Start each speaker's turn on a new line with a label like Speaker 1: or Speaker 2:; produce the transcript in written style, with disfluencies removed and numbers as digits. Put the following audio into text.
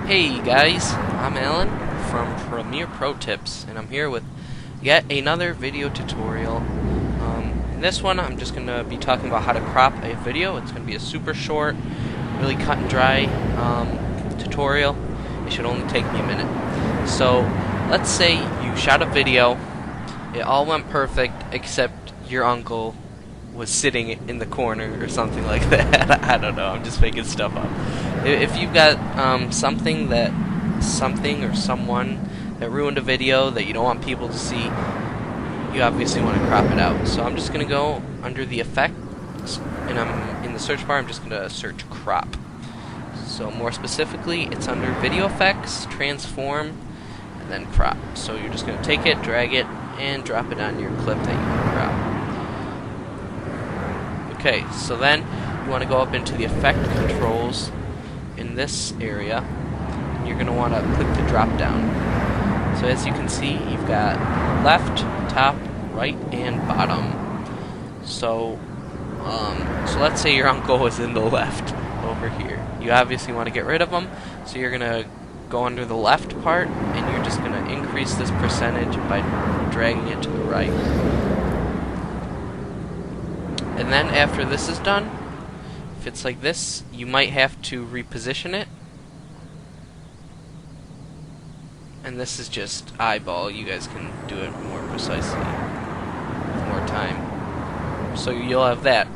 Speaker 1: Hey guys, I'm Alan from Premier Pro Tips, and I'm here with yet another video tutorial. In this one, I'm just going to be talking about how to crop a video. It's going to be a super short, really cut and dry tutorial. It should only take me a minute. So, let's say you shot a video, it all went perfect except your uncle was sitting in the corner or something like that. I don't know, I'm just making stuff up. If you've got something or someone that ruined a video that you don't want people to see, you obviously want to crop it out. So I'm just going to go under the effects, and I'm in the search bar, I'm just going to search crop. So more specifically, it's under video effects, transform, and then crop. So you're just going to take it, drag it, and drop it on your clip that you want to crop. Okay, so then you want to go up into the effect controls in this area, and you're going to want to click the drop down. So as you can see, you've got left, top, right, and bottom. So let's say your uncle was in the left over here. You obviously want to get rid of him, so you're going to go under the left part, and you're just going to increase this percentage by dragging it to the right. And then after this is done, if it's like this, you might have to reposition it. And this is just eyeball. You guys can do it more precisely with more time. So you'll have that.